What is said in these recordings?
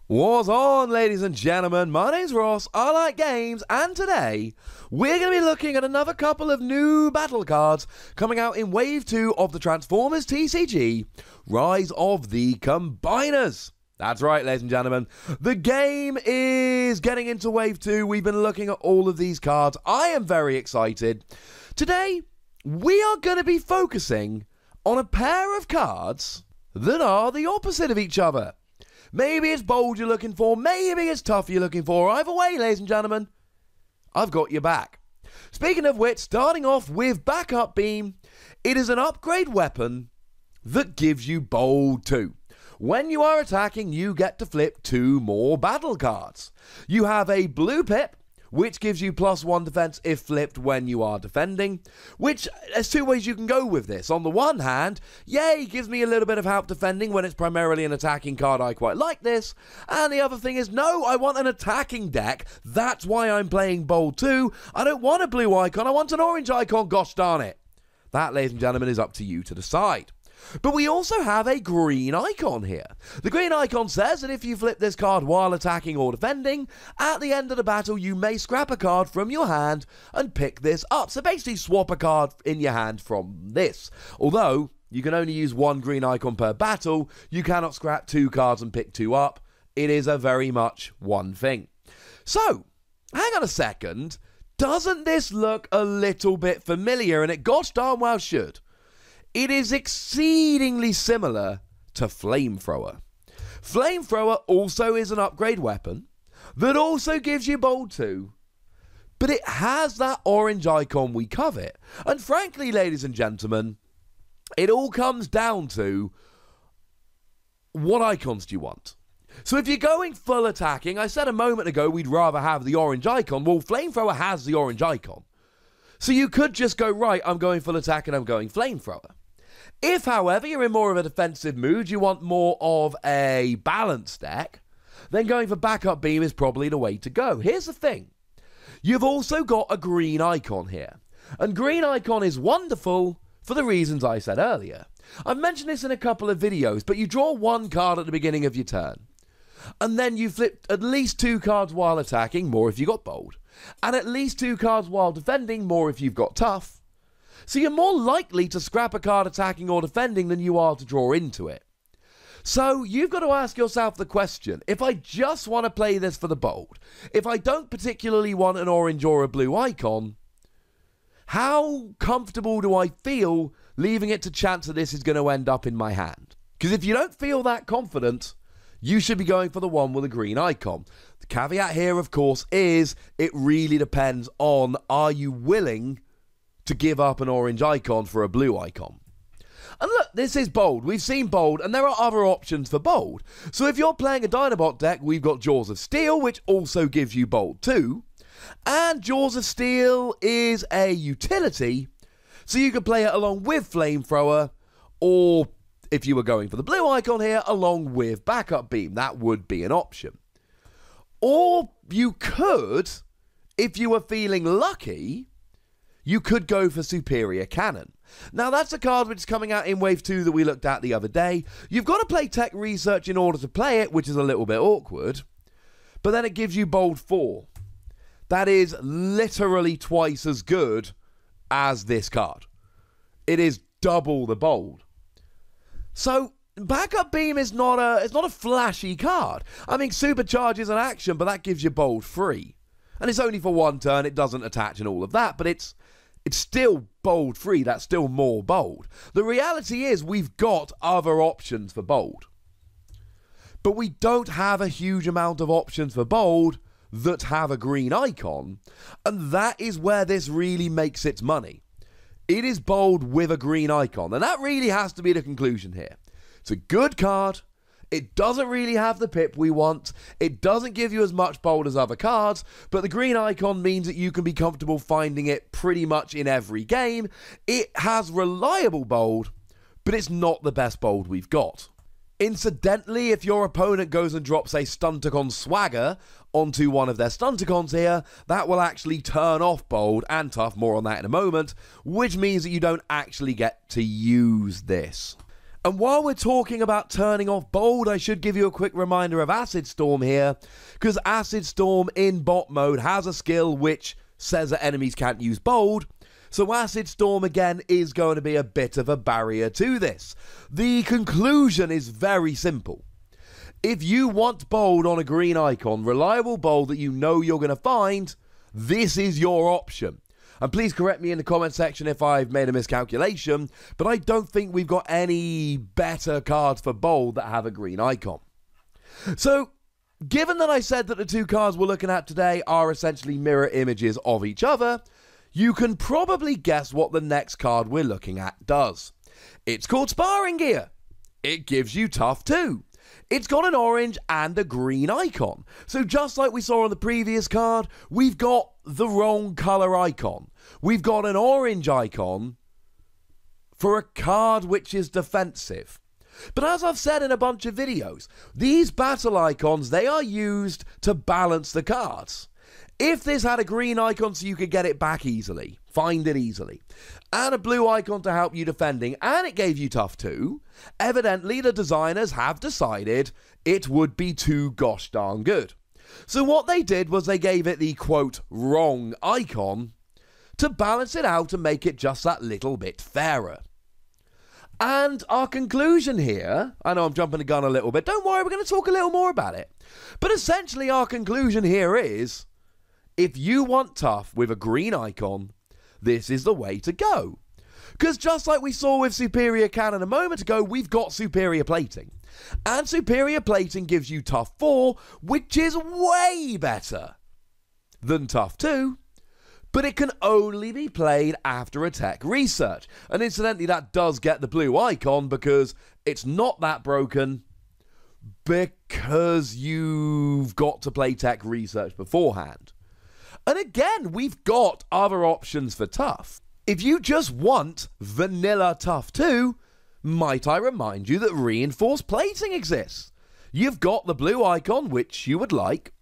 What's on, ladies and gentlemen? My name's Ross, I like games, and today we're going to be looking at another couple of new battle cards coming out in Wave 2 of the Transformers TCG, Rise of the Combiners. That's right, ladies and gentlemen, the game is getting into Wave 2. We've been looking at all of these cards. I am very excited. Today, we are going to be focusing on a pair of cards that are the opposite of each other. Maybe it's bold you're looking for, maybe it's tough you're looking for. Either way, ladies and gentlemen, I've got your back. Speaking of which, starting off with Backup Beam, it is an upgrade weapon that gives you bold 2. When you are attacking, you get to flip 2 more battle cards. You have a blue pip, which gives you +1 defense if flipped when you are defending, which there's 2 ways you can go with this. On the one hand, yay, gives me a little bit of help defending when it's primarily an attacking card. I quite like this. And the other thing is, no, I want an attacking deck. That's why I'm playing bold 2. I don't want a blue icon, I want an orange icon, gosh darn it. That, ladies and gentlemen, is up to you to decide. But we also have a green icon here. The green icon says that if you flip this card while attacking or defending, at the end of the battle you may scrap a card from your hand and pick this up. So basically swap a card in your hand from this. Although you can only use 1 green icon per battle, you cannot scrap 2 cards and pick 2 up. It is a very much one thing. So, hang on a second. Doesn't this look a little bit familiar? And it gosh darn well should. It is exceedingly similar to Flamethrower. Flamethrower also is an upgrade weapon that also gives you bold 2, but it has that orange icon we covet. And frankly, ladies and gentlemen, it all comes down to what icons do you want? So if you're going full attacking, I said a moment ago we'd rather have the orange icon. Well, Flamethrower has the orange icon. So you could just go, right, I'm going full attack and I'm going Flamethrower. If, however, you're in more of a defensive mood, you want more of a balanced deck, then going for Backup Beam is probably the way to go. Here's the thing. You've also got a green icon here. And green icon is wonderful for the reasons I said earlier. I've mentioned this in a couple of videos, but you draw 1 card at the beginning of your turn. And then you flip at least 2 cards while attacking, more if you got bold. And at least 2 cards while defending, more if you've got tough. So you're more likely to scrap a card attacking or defending than you are to draw into it. So you've got to ask yourself the question, if I just want to play this for the bold, if I don't particularly want an orange or a blue icon, how comfortable do I feel leaving it to chance that this is going to end up in my hand? Because if you don't feel that confident, you should be going for the one with a green icon. The caveat here, of course, is it really depends on, are you willing to give up an orange icon for a blue icon? And look, this is bold. We've seen bold, and there are other options for bold. So if you're playing a Dinobot deck, we've got Jaws of Steel, which also gives you bold 2. And Jaws of Steel is a utility, so you could play it along with Flamethrower, or if you were going for the blue icon here, along with Backup Beam. That would be an option. Or you could, if you were feeling lucky, you could go for Superior Cannon. Now, that's a card which is coming out in Wave 2 that we looked at the other day. You've got to play Tech Research in order to play it, which is a little bit awkward. But then it gives you bold 4. That is literally twice as good as this card. It is double the bold. So, Backup Beam is not a flashy card. I mean, Supercharge is an action, but that gives you bold 3. And it's only for 1 turn, it doesn't attach and all of that, but it's still bold 3, that's still more bold. The reality is we've got other options for bold. But we don't have a huge amount of options for bold that have a green icon, and that is where this really makes its money. It is bold with a green icon, and that really has to be the conclusion here. It's a good card. It doesn't really have the pip we want. It doesn't give you as much bold as other cards, but the green icon means that you can be comfortable finding it pretty much in every game. It has reliable bold, but it's not the best bold we've got. Incidentally, if your opponent goes and drops a Stunticon Swagger onto one of their Stunticons here, that will actually turn off bold and tough, more on that in a moment, which means that you don't actually get to use this. And while we're talking about turning off bold, I should give you a quick reminder of Acid Storm here, because Acid Storm in bot mode has a skill which says that enemies can't use bold. So Acid Storm again is going to be a bit of a barrier to this. The conclusion is very simple. If you want bold on a green icon, reliable bold that you know you're going to find, this is your option. And please correct me in the comment section if I've made a miscalculation, but I don't think we've got any better cards for bold that have a green icon. So, given that I said that the two cards we're looking at today are essentially mirror images of each other, you can probably guess what the next card we're looking at does. It's called Sparring Gear. It gives you Tough 2. It's got an orange and a green icon. So just like we saw on the previous card, we've got the wrong colour icon. We've got an orange icon for a card which is defensive. But as I've said in a bunch of videos, these battle icons, they are used to balance the cards. If this had a green icon so you could get it back easily, find it easily, and a blue icon to help you defending, and it gave you Tough 2, evidently the designers have decided it would be too gosh darn good. So what they did was they gave it the, quote, wrong icon to balance it out and make it just that little bit fairer. And our conclusion here, I know I'm jumping the gun a little bit, don't worry, we're going to talk a little more about it. But essentially our conclusion here is, if you want tough with a green icon, this is the way to go. Because just like we saw with Superior Cannon a moment ago, we've got Superior Plating. And Superior Plating gives you Tough 4, which is way better than Tough 2. But it can only be played after a tech research. And incidentally, that does get the blue icon because it's not that broken because you've got to play tech research beforehand. And again, we've got other options for tough. If you just want vanilla Tough 2, might I remind you that reinforced plating exists. You've got the blue icon, which you would like,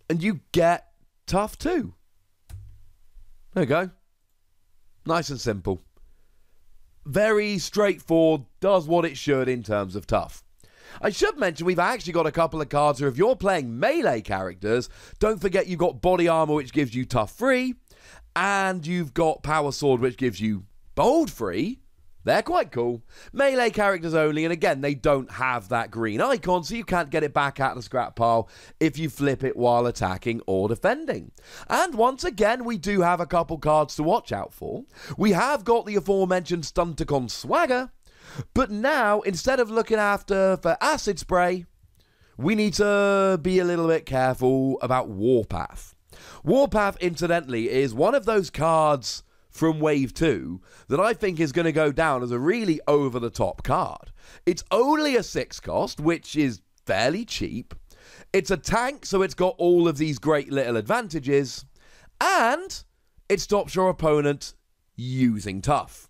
and you get Tough 2. There you go. Nice and simple. Very straightforward, does what it should in terms of tough. I should mention we've actually got a couple of cards where if you're playing melee characters, don't forget you've got Body Armor, which gives you Tough 3, and you've got Power Sword, which gives you Bold 3. They're quite cool. Melee characters only, and again, they don't have that green icon, so you can't get it back out of the scrap pile if you flip it while attacking or defending. And once again, we do have a couple cards to watch out for. We have got the aforementioned Stunticon Swagger, but now, instead of looking after for Acid Spray, we need to be a little bit careful about Warpath. Warpath, incidentally, is one of those cards from Wave 2 that I think is going to go down as a really over-the-top card. It's only a 6 cost, which is fairly cheap. It's a tank, so it's got all of these great little advantages, and it stops your opponent using tough.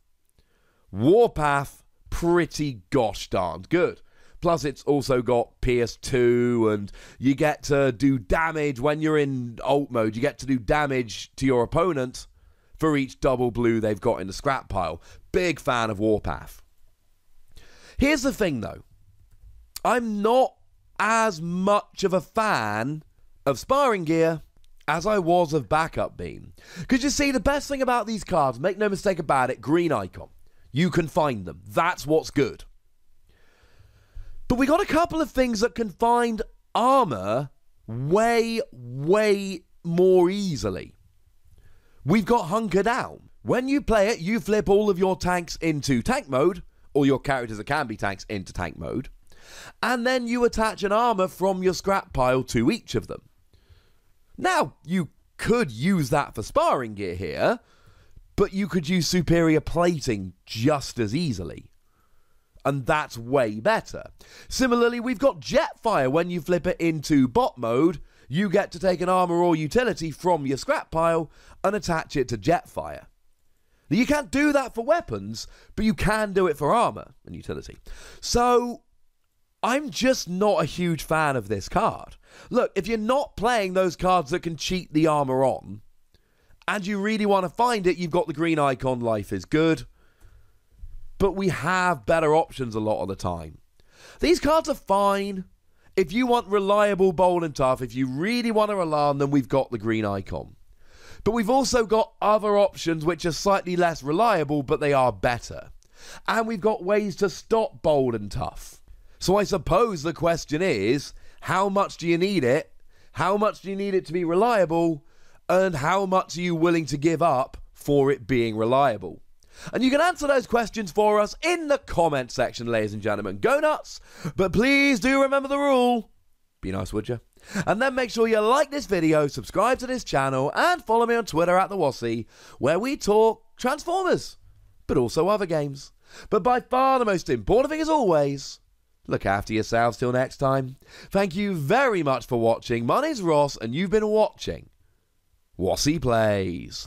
Warpath, pretty gosh darned good. Plus, it's also got Pierce 2, and you get to do damage when you're in ult mode. You get to do damage to your opponent for each double blue they've got in the scrap pile. Big fan of Warpath. Here's the thing, though. I'm not as much of a fan of Sparring Gear as I was of Backup Beam. Because you see, the best thing about these cards, make no mistake about it, green icon. You can find them. That's what's good. But we got a couple of things that can find armor way, way more easily. We've got Hunker Down. When you play it, you flip all of your tanks into tank mode, or your characters that can be tanks into tank mode, and then you attach an armor from your scrap pile to each of them. Now, you could use that for Sparring Gear here, but you could use Superior Plating just as easily. And that's way better. Similarly, we've got Jetfire. When you flip it into bot mode, you get to take an armor or utility from your scrap pile and attach it to Jetfire. Now, you can't do that for weapons, but you can do it for armor and utility. So, I'm just not a huge fan of this card. Look, if you're not playing those cards that can cheat the armor on, and you really want to find it, you've got the green icon, Life is Good. but we have better options a lot of the time. These cards are fine. If you want reliable, bold and tough, if you really want to rely on them, we've got the green icon. But we've also got other options which are slightly less reliable, but they are better. And we've got ways to stop bold and tough. So I suppose the question is, how much do you need it? How much do you need it to be reliable? And how much are you willing to give up for it being reliable? And you can answer those questions for us in the comment section, ladies and gentlemen. Go nuts, but please do remember the rule. Be nice, would you? And then make sure you like this video, subscribe to this channel, and follow me on Twitter at the Wossy, where we talk Transformers, but also other games. But by far the most important thing, as always, look after yourselves till next time. Thank you very much for watching. My name's Ross, and you've been watching Wossy Plays.